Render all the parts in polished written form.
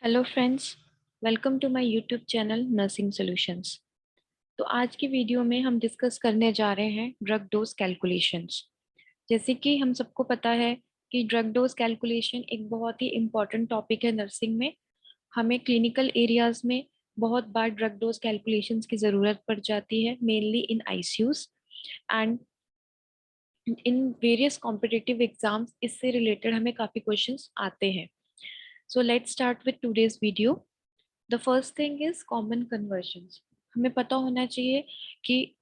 Hello friends, welcome to my YouTube channel nursing solutions. तो आज की वीडियो में हम डिस्कस करने जा रहे हैं ड्रग डोज कैलकुलेशंस। जैसे कि हम सबको पता है कि ड्रग डोज कैलकुलेशन एक बहुत ही इम्पॉर्टेंट टॉपिक है नर्सिंग में। हमें क्लिनिकल एरियाज में बहुत बार ड्रग डोज कैलकुलेशंस की ज़रूरत पड़ जाती है, mainly in ICUs and in various competitive exams. इससे रिलेटेड हमें काफ़ी क्वेश्चंस आते हैं। So let's start with today's video. The first thing is common convergence. हमें पता होना चाहिए कि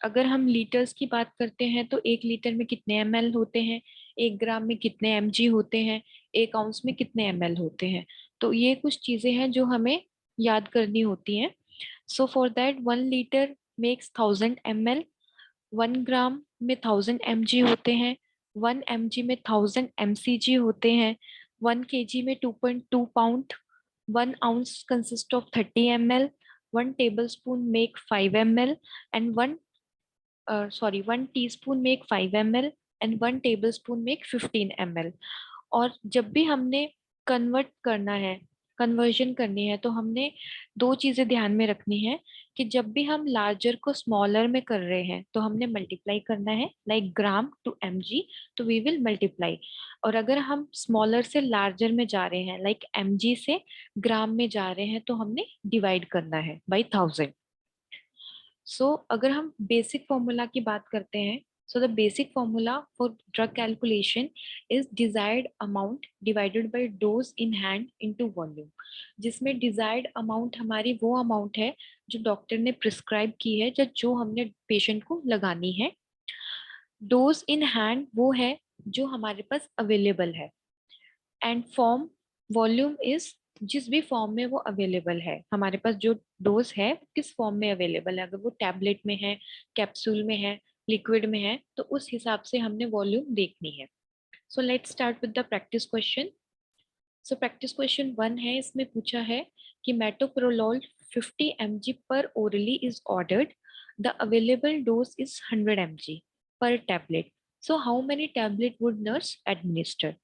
अगर हम लीटर्स की बात करते हैं तो 1 लीटर में कितने एमएल होते हैं, 1 ग्राम में कितने एमजी होते हैं, 1 आउंस में कितने एमएल होते हैं। तो ये कुछ चीजें हैं जो हमें याद करनी होती हैं। So for that 1 litre makes 1000 ml, 1 ग्राम में 1000 mg होते हैं, 1 mg में 1000 mcg होते हैं, 1 kg में 2.2 pound, 1 ounce consists of 30 ml, 1 tablespoon make 5 ml, and 1 teaspoon make 5 ml, and 1 tablespoon make 15 ml। और जब भी हमने कन्वर्ट करना है, कन्वर्जन करनी है, तो हमने दो चीजें ध्यान में रखनी है कि जब भी हम लार्जर को स्मॉलर में कर रहे हैं तो हमने मल्टीप्लाई करना है, लाइक ग्राम टू एमजी, तो वी विल मल्टीप्लाई। और अगर हम स्मॉलर से लार्जर में जा रहे हैं, लाइक एमजी से ग्राम में जा रहे हैं, तो हमने डिवाइड करना है बाई 1000। सो अगर हम बेसिक फॉर्मूला की बात करते हैं, so the basic formula for drug calculation is desired amount divided by dose in hand into volume. जिसमें डिजायर्ड अमाउंट हमारी वो अमाउंट है जो डॉक्टर ने प्रिस्क्राइब की है, या जो हमने पेशेंट को लगानी है। डोज इन हैंड वो है जो हमारे पास अवेलेबल है, एंड फॉर्म वॉल्यूम इज जिस भी फॉर्म में वो अवेलेबल है। हमारे पास जो डोज है किस फॉर्म में अवेलेबल है, अगर वो टैबलेट में है, कैप्सूल में है, लिक्विड में है, तो उस हिसाब से हमने वॉल्यूम देखनी है। So let's start with the practice question. So practice question 1 है, इसमें पूछा है कि मेटोप्रोलोल 50 mg पर orally is ordered, the available dose is 100 mg पर tablet, so how many tablet would nurse administer.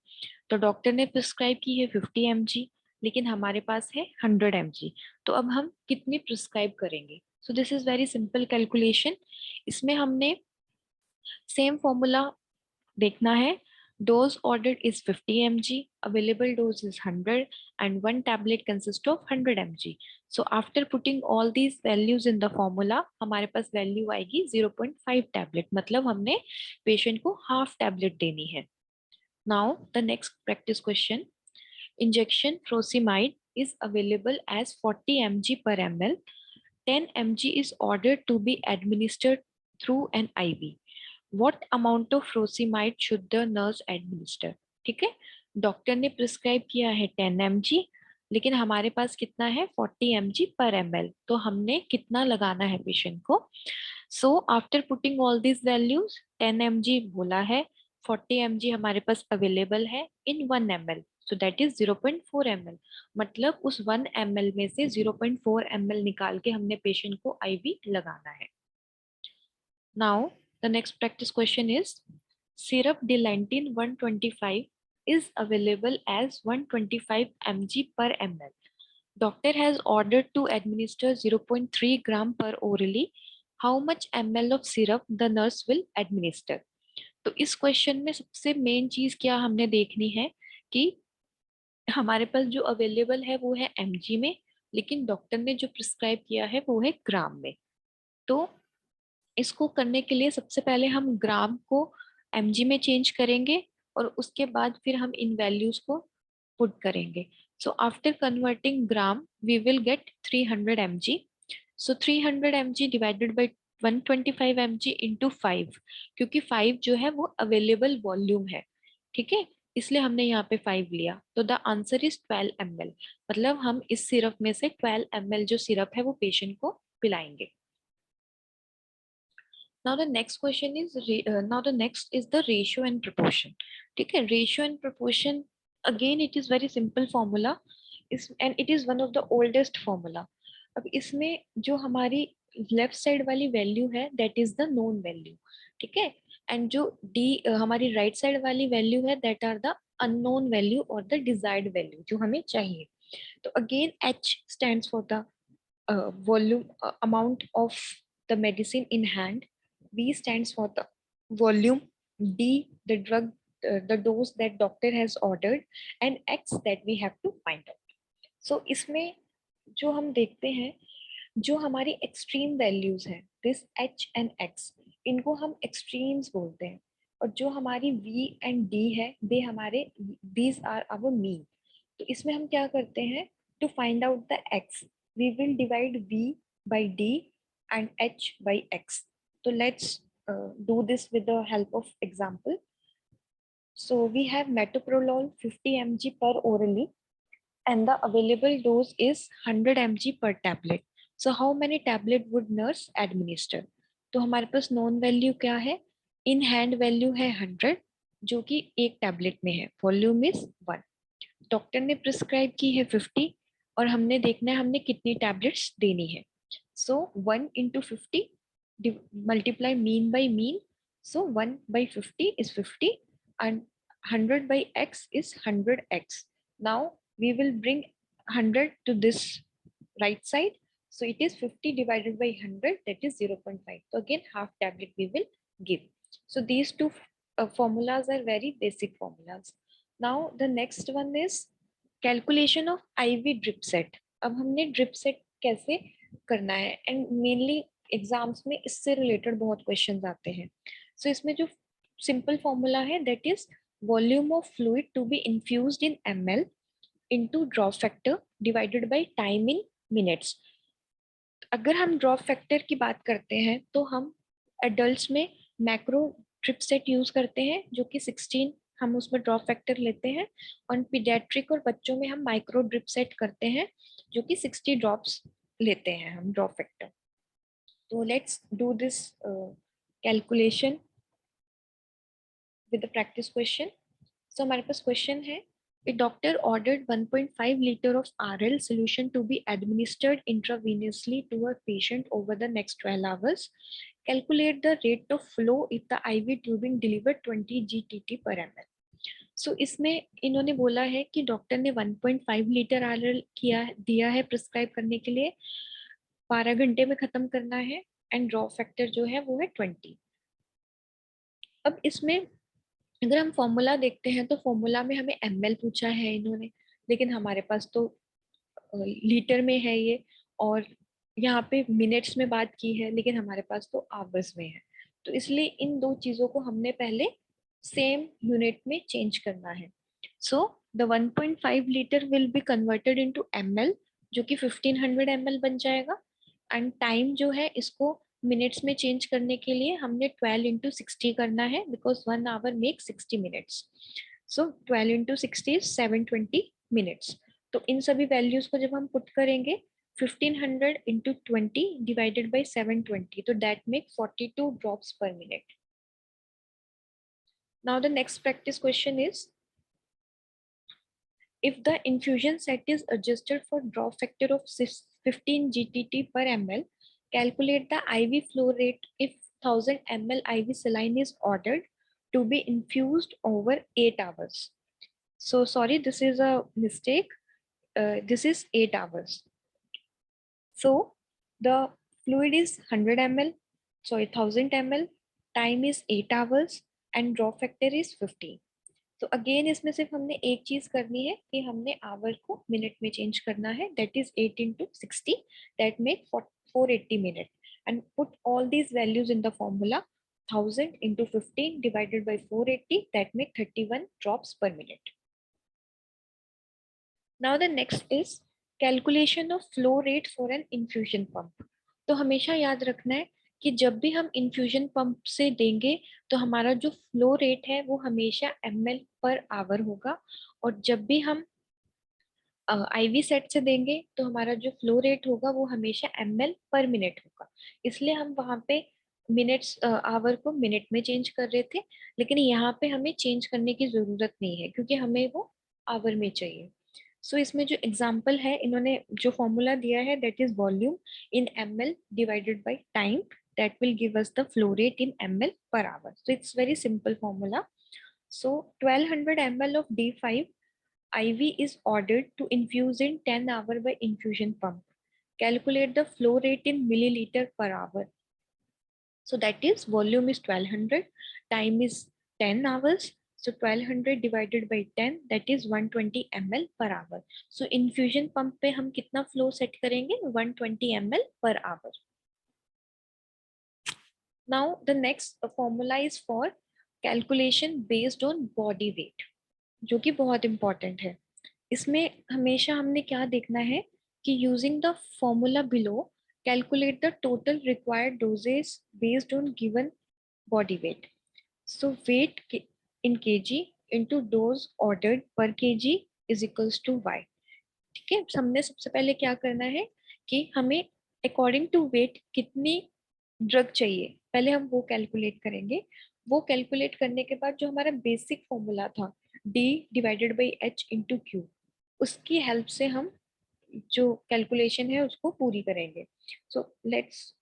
तो डॉक्टर ने प्रिस्क्राइब की है 50 mg, लेकिन हमारे पास है 100 mg, तो अब हम कितनी प्रिस्क्राइब करेंगे। So this is very simple calculation. इसमें हमने सेम फॉर्मूला देखना है। Dose ordered is 50 mg, available dose is 100, and one tablet consists of 100 mg. So after putting all these values in the formula, हमारे पास value आएगी 0.5 tablet, मतलब हमने patient को half tablet देनी है। Now the next practice question. Injection furosemide is available as 40 mg per ml. 10 mg is ordered to be administered through an IV. What amount of furosemide should the nurse administer? ठीक है, doctor ने prescribe किया है 10 mg, लेकिन हमारे पास कितना है 40 mg पर ml, तो हमने कितना लगाना है पेशेंट को। So after putting all this values, 10 mg बोला है, 40 mg हमारे पास अवेलेबल है इन 1 ml, so that is 0.4 ml। मतलब उस 1 ml में से 0.4 ml निकाल के हमने पेशेंट को आईवी लगाना है। Now, the next practice question is, syrup Dilantin 125 is available as 125 mg per ml. Doctor has ordered to administer 0.3 gram per orally. How much ml of syrup the nurse will administer? तो इस question में सबसे main चीज क्या हमने देखनी है कि हमारे पास जो अवेलेबल है वो है mg में, लेकिन डॉक्टर ने जो प्रिस्क्राइब किया है वो है ग्राम में। तो इसको करने के लिए सबसे पहले हम ग्राम को mg में चेंज करेंगे, और उसके बाद फिर हम इन वैल्यूज को पुट करेंगे। So after converting gram we will get 300 mg। So 300 mg divided by 125 mg into 5, क्योंकि 5 जो है वो अवेलेबल वॉल्यूम है, ठीक है, इसलिए हमने यहाँ पे 5 लिया। तो द आंसर इज 12 ml, मतलब हम इस सिरप में से 12 ml जो सिरप है वो पेशेंट को पिलाएंगे। Now the next question is now the next is the ratio and proportion. ठीक है, ratio and proportion, again it is very simple formula is, and it is one of the oldest formula. अब इसमें जो हमारी left side वाली value है that is the known value, ठीक है, एंड जो डी हमारी राइट साइड वाली वैल्यू है that are the unknown value और द डिजायर्ड वैल्यू जो हमें चाहिए। तो again H stands for the volume amount of the medicine in hand, V stands for the volume, D the drug the dose that doctor has ordered, and X that we have to find out. So इसमें जो हम देखते हैं, जो हमारी extreme values हैं, this H and X, इनको हम एक्सट्रीम्स बोलते हैं, और जो हमारी V एंड D है, दे हमारे दीज आर आवर मीन. तो इसमें हम क्या करते हैं, to find out the X we will divide V by D and H by X. So let's do this with the help of example. So we have metoprolol 50 mg per orally and the available dose is 100 mg per tablet. So how many tablet would nurse administer? तो हमारे पास non value क्या है, in hand value है 100 जो कि एक tablet में है, वॉल्यूम इज 1. डॉक्टर ने प्रिस्क्राइब की है 50 और हमने देखना है हमने कितनी टैबलेट्स देनी है. सो 1 into 50 multiply mean by mean. So 1 by 50 is 50 and 100 by x is 100x. Now we will bring 100 to this right side. So it is 50 divided by 100, that is 0.5. So again half tablet we will give. So these two formulas are very basic formulas. Now the next one is calculation of IV drip set. अब हमने drip set कैसे करना है, and mainly exams में इससे related बहुत questions आते हैं. सो इसमें जो सिंपल फॉर्मूला है that is volume of fluid to be infused in ml into drop factor divided by time in minutes. अगर हम ड्रॉप फैक्टर की बात करते हैं तो हम एडल्ट्स में मैक्रो ड्रिप सेट यूज करते हैं जो कि 16 हम उसमें ड्रॉप फैक्टर लेते हैं, और पीडियाट्रिक और बच्चों में हम माइक्रो ड्रिप सेट करते हैं जो कि 60 ड्रॉप्स लेते हैं हम ड्रॉप फैक्टर. तो let's do this calculation with the practice question. So हमारे पास क्वेश्चन है, a doctor ordered 1.5 liter of RL solution to be administered intravenously to a patient over the next 12 hours. Calculate the rate of flow if the IV tubing delivered 20 GTT per ml. So इसमें इन्होंने बोला है कि doctor ने 1.5 litre RL दिया है prescribe करने के लिए, 12 घंटे में खत्म करना है, एंड ड्रॉप फैक्टर जो है वो है 20. अब इसमें अगर हम फॉर्मूला देखते हैं तो फॉर्मूला में हमें ml पूछा है इन्होंने, लेकिन हमारे पास तो लीटर में है ये, और यहाँ पे मिनट्स में बात की है लेकिन हमारे पास तो आवर्स में है. तो इसलिए इन दो चीजों को हमने पहले सेम यूनिट में चेंज करना है. So the 1.5 litre will be converted into ml जो कि 1500 ml बन जाएगा, एंड टाइम जो है इसको मिनट्स में चेंज करने के लिए हमने 12 इंटू 60 करना है because 1 hour make 60 minutes. So 12 into 60 is 720 minutes. तो इन सभी वैल्यूज को जब हम पुट करेंगे 1500 इंटू 20 डिवाइडेड बाई 720, तो दैट मेक 42 ड्रॉप्स पर minute. Now the next practice question is, if the infusion set is adjusted for drop factor of 15 GTT per ml, calculate the IV flow rate if 1000 ml IV saline is ordered to be infused over 8 hours. So sorry, this is a mistake. This is 8 hours. So the fluid is 100 ml, sorry 1000 ml, time is 8 hours and drop factor is 15. तो again इसमें सिर्फ हमने एक चीज करनी है कि हमने आवर को मिनट में चेंज करना है, that is 8 into 60, that make 480 minute, and put all these values in the formula. 1000 into 15 divided by 480, that make 31 drops per minute. Now the next is calculation of flow rate for an infusion pump. तो हमेशा याद रखना है कि जब भी हम infusion pump से देंगे तो हमारा जो फ्लो रेट है वो हमेशा ml पर आवर होगा, और जब भी हम आईवी सेट से देंगे तो हमारा जो फ्लो रेट होगा वो हमेशा ml पर मिनट होगा. इसलिए हम वहाँ पे मिनट्स आवर को मिनट में चेंज कर रहे थे, लेकिन यहाँ पे हमें चेंज करने की जरूरत नहीं है क्योंकि हमें वो आवर में चाहिए. सो इसमें जो एग्जाम्पल है इन्होंने जो फॉर्मूला दिया है that is volume in ml divided by time, that will give us the flow rate in ml per hour. So it's very simple formula. So 1200 ml of D5 IV is ordered to infuse in 10 hours by infusion pump. Calculate the flow rate in milliliter per hour. So that is volume is 1200, time is 10 hours. So 1200 divided by 10, that is 120 ml per hour. So infusion pump पे हम कितना flow set करेंगे? 120 ml per hour. Now the next formula is for calculation based on body weight, जो कि बहुत important है. इसमें हमेशा हमने क्या देखना है कि using the formula below, calculate the total required doses based on given body weight. So weight in kg into dose ordered per kg is equals to y. ठीक है, हमने सबसे पहले क्या करना है कि हमें अकॉर्डिंग टू वेट कितनी ड्रग चाहिए, पहले हम वो कैलकुलेट करेंगे. वो कैलकुलेट करने के बाद जो हमारा बेसिक फॉर्मूला था D divided by H into Q, उसकी हेल्प से हम जो कैलकुलेशन है उसको पूरी करेंगे. So let's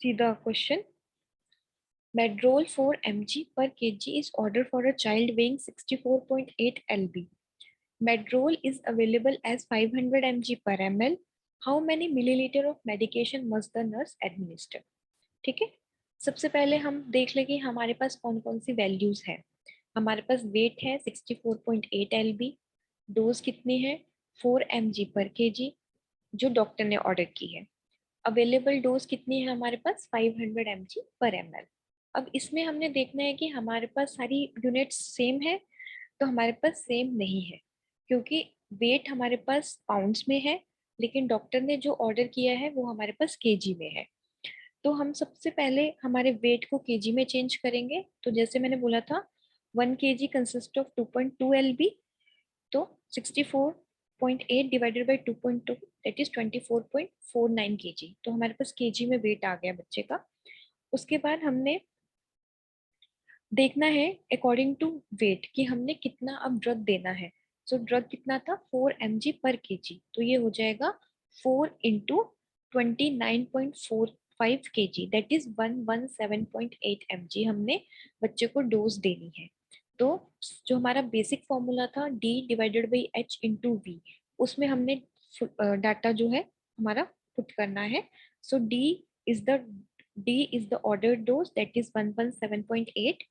see the question. Medrol 4 mg per kg is ordered for a child weighing 64.8 lb. Medrol is available as 500 mg per ml. How many milliliter of medication must the nurse administer? ठीक है, सबसे पहले हम देख लें कि हमारे पास कौन कौन सी वैल्यूज है. हमारे पास वेट है 64.8 lb, डोज कितनी है 4 mg पर kg जो डॉक्टर ने ऑर्डर की है. अवेलेबल डोज कितनी है हमारे पास 500 mg पर ml. अब इसमें हमने देखना है कि हमारे पास सारी यूनिट्स सेम है, तो हमारे पास सेम नहीं है क्योंकि वेट हमारे पास पाउंड्स में है, लेकिन डॉक्टर ने जो ऑर्डर किया है वो हमारे पास केजी में है. तो हम सबसे पहले हमारे वेट को केजी में चेंज करेंगे. तो जैसे मैंने बोला था 1 kg कंसिस्ट ऑफ 2.2 lb, तो 64.8 divided by 2.2 that is 24.49 kg. तो हमारे पास केजी में वेट आ गया बच्चे का. उसके बाद हमने देखना है अकॉर्डिंग टू वेट कि हमने कितना अब ड्रग देना है. सो ड्रग कितना था 4 mg पर kg, तो ये हो जाएगा 4 into 29.45 kg that is 117.8 mg हमने बच्चे को डोज देनी है. तो जो हमारा बेसिक फॉर्मूला था D divided by H into V, उसमें हमने डाटा जो है हमारा पुट करना है. सो D is the ordered dose that is 117.8.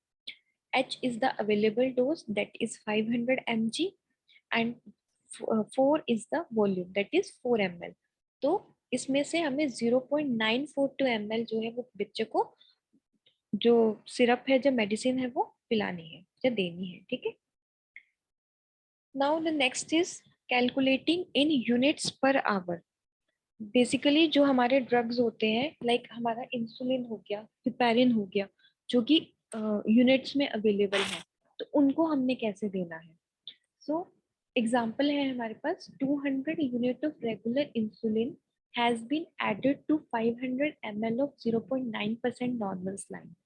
H is the available dose that is 500 mg and 4 is the volume that is 4 ml. तो इसमें से हमें 0.942 ml जो है वो बच्चे को जो सिरप है, जो मेडिसिन है वो पिलानी है या देनी है. ठीक है. Now the next is calculating in units per hour. Basically जो हमारे ड्रग्स होते हैं लाइक हमारा इंसुलिन हो गया, हिपैरिन हो गया, जो कि यूनिट्स में अवेलेबल है, तो उनको हमने कैसे देना है. सो एग्जांपल है हमारे पास 200 unit of regular insulin has been added to 500 ml of 0.9% normal saline.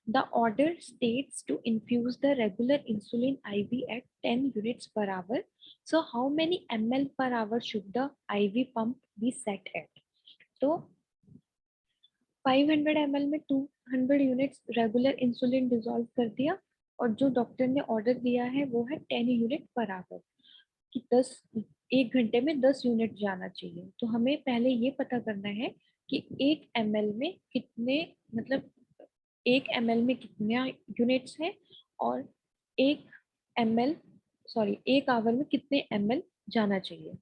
The order states to infuse the regular insulin IV at 10 units per hour. So how many ml per hour should the IV pump be set at? तो 500 ml में 200 units regular insulin dissolve कर दिया, और जो doctor ने order दिया है वो है 10 यूनिट पर आवर कि 1 घंटे में 10 यूनिट जाना चाहिए. तो हमें पहले ये पता करना है कि 1 ml में कितने, मतलब 1 ml में कितने यूनिट्स हैं और 1 ml सॉरी 1 आवर में कितने ml जाना चाहिए.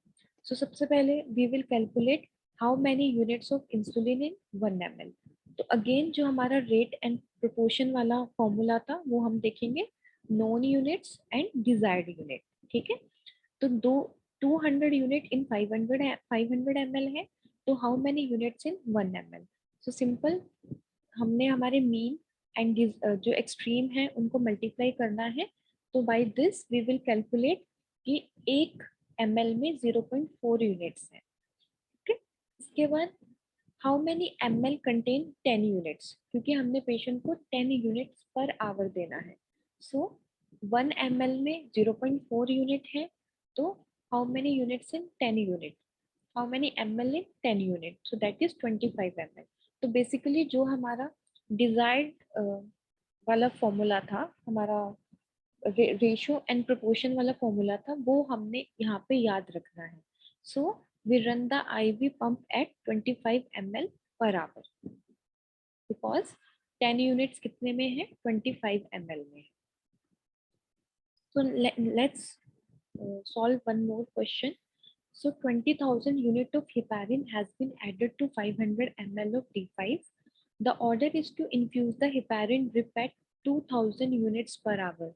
सो सबसे पहले we will calculate how many units of insulin in 1 ml. तो अगेन जो हमारा रेट एंड प्रोपोर्शन वाला फॉर्मूला था वो हम देखेंगे, known units and desired unit. ठीक है. तो 200 यूनिट इन 500 ml है, तो how many units in 1 ml. So simple, हमने हमारे मीन एंड जो एक्सट्रीम है उनको मल्टीप्लाई करना है. तो by this we will calculate कि 1 ml में 0.4 यूनिट्स है. ठीक है. इसके बाद how many ml contain 10 units, क्योंकि हमने पेशेंट को 10 यूनिट्स पर आवर देना है. सो 1 ml में 0.4 यूनिट है, तो how many units in 10 unit, how many ml in 10 unit, so that is 25 ml. तो बेसिकली जो हमारा डिजायर्ड वाला फॉर्मूला था हमारा रेशियो एंड प्रोपोर्शन वाला फॉर्मूला था वो हमने यहाँ पे याद रखना है. So we run the IV pump at 25 ml per hour because 10 units कितने में है, 25 ml में. So let's solve one more question. So 20,000 unit of heparin has been added to 500 ml of D5. The order is to infuse the heparin drip at 2,000 units per hour.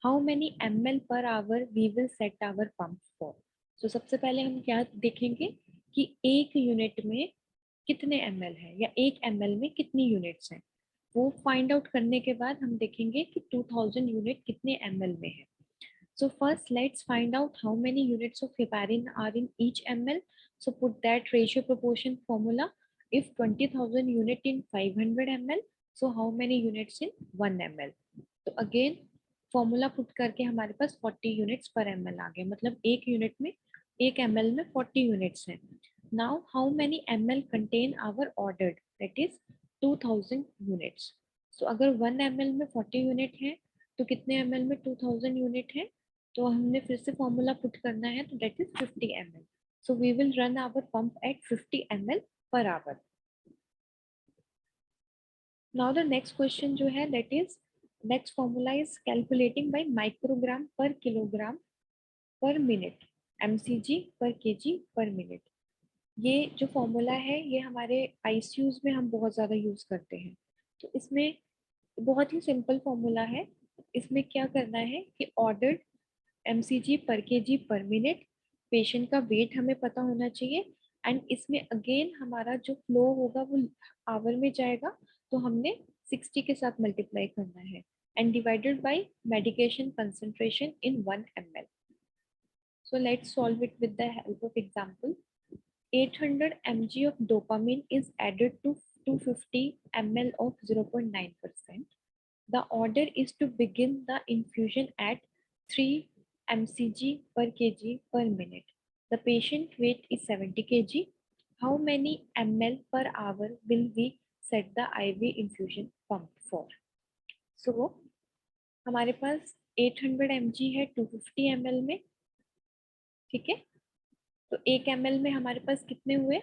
How many ml per hour we will set our pump for? So सबसे पहले हम क्या देखेंगे कि एक unit में कितने ml है या एक ml में कितनी यूनिट्स हैं. वो फाइंड आउट करने के बाद हम देखेंगे कि 2000 यूनिट कितने ml में है. So first, let's find out how many units of heparin are in each ml. So put that ratio proportion formula. If 20,000 unit in 500 ml, so how many units in 1 ml? तो again formula put करके हमारे पास 40 units per ml आ गए. मतलब एक unit में एक ml में 40 units हैं. Now how many ml contain our ordered? That is 2000 units. So अगर 1 ml में 40 unit है तो कितने ml में 2000 unit है? तो हमने फिर से फॉर्मूला पुट करना है, तो that is 50 ml. So we will run our pump at 50 ml per hour. Now the next question जो है that is next formula is calculating by microgram per kilogram per minute, mcg per kg per minute. ये जो formula है ये हमारे ICUs में हम बहुत ज़्यादा यूज करते हैं. तो इसमें बहुत ही सिंपल फॉर्मूला है. इसमें क्या करना है कि ordered mcg per kg per minute, patient का वेट हमें पता होना चाहिए एंड इसमें अगेन हमारा जो फ्लो होगा वो आवर में जाएगा, तो हमने 60 के साथ मल्टीप्लाई करना है and divided by medication concentration in 1 ml. So let's solve it with the help of example. 800 mg of dopamine is added to 250 ml of 0.9%. The order is to begin the infusion at 3 mcg per kg per minute. The patient weight is 70 kg. How many ml per hour will we set the IV infusion pump for? So हमारे पास 800 mg है 250 ml में, ठीक है. तो 1 ml में हमारे पास कितने हुए,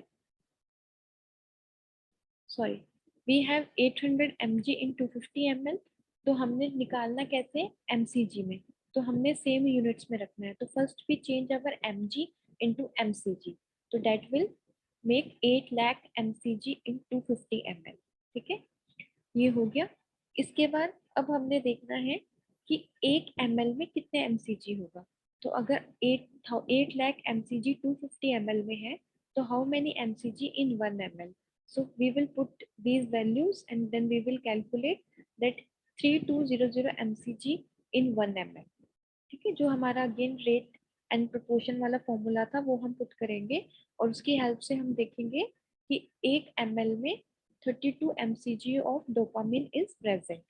sorry we have 800 mg in 250 ml. तो हमने निकालना कैसे, mcg में. तो हमने सेम यूनिट्स में रखना है. तो first we change our mg into mcg. तो that will make 8 lakh mcg in 250 ml. ठीक है, ये हो गया. इसके बाद अब हमने देखना है कि 1 ml में कितने mcg होगा. तो अगर 8 लाख mcg 250 ml में है तो how many mcg in 1 ml. So we will put these values and then we will calculate that 3200 mcg in 1 ml. ठीक है, जो हमारा अगेन रेट एंड प्रोपोर्शन वाला फॉर्मूला था वो हम पुट करेंगे और उसकी हेल्प से हम देखेंगे कि 1 ml में 32 mcg of dopamine is present.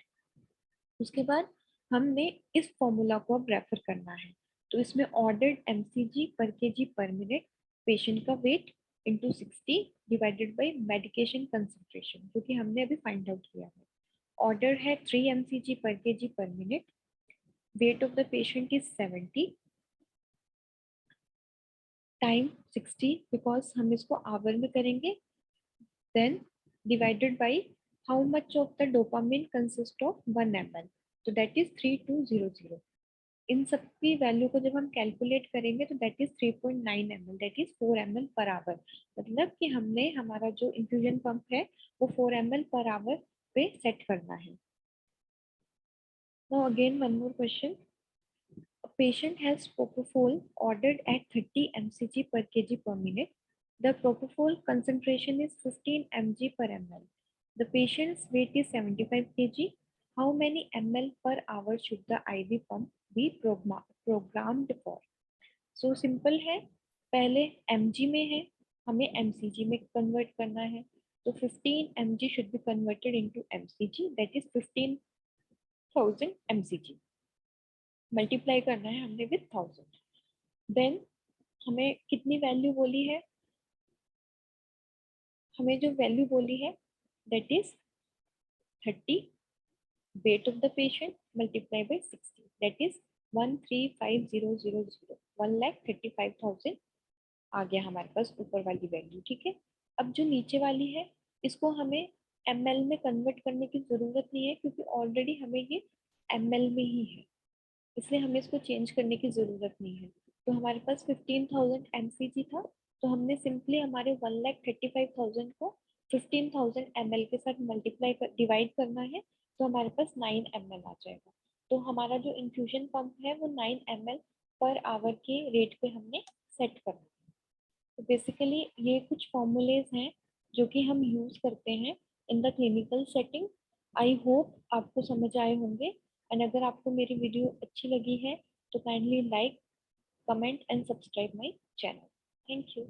उसके बाद हमने इस फॉर्मूला को अब रेफर करना है. तो इसमें ordered mcg per kg per minute, patient का weight into 60 divided by medication concentration जो कि हमने अभी फाइंड आउट किया है. ऑर्डर है 3 mcg per kg per minute, weight of the patient is 70 time 60 because हम इसको आवर में करेंगे, then divided by how much of the dopamine consists of 1 ml. तो that is 3200. इन सबकी वैल्यू को जब हम कैलकुलेट करेंगे तो that is 3.9 ml, that is 4 ml per our. मतलब कि हमने हमारा जो इन्फ्यूजन पंप है वो 4 ml पर आवर पे सेट करना है. Now again one more question. A patient has propofol ordered at 30 mcg per kg per minute. The propofol concentration is 15 mg per ml. The patient's weight is 75 kg. How many ml per hour should the IV pump be programmed for? So simple है, पहले mg में है, हमें mcg में convert करना है. तो 15 mg should be converted into mcg, that is 15,000 mcg. Multiply करना है हमने विथ 1000. देन हमें कितनी वैल्यू बोली है, हमें जो वैल्यू बोली है that is 30 weight of the patient multiplied by 60, that is 135000, 1,35,000 आ गया हमारे पास ऊपर वाली वैल्यू। ठीक है, अब जो नीचे वाली है इसको हमें ml में कन्वर्ट करने की जरूरत नहीं है, क्योंकि ऑलरेडी हमें ये ml में ही है, इसलिए हमें इसको चेंज करने की जरूरत नहीं है। तो हमारे पास 15,000 mcg था, तो हमने सिंपली हमारे 1,35,000 को 15,000 ml के साथ मल्टीप्लाई डिवाइड करना है, तो हमारे पास 9 ml आ जाएगा। तो हमारा जो इन्फ्यूजन पंप है वो 9 ml पर आवर के रेट पे हमने सेट करना है। तो बेसिकली ये कुछ फॉर्मूलेज हैं जो कि हम यूज करते हैं in the clinical setting. I hope आपको समझ आए होंगे, एंड अगर आपको मेरी वीडियो अच्छी लगी है तो kindly like, comment and subscribe my channel. Thank you.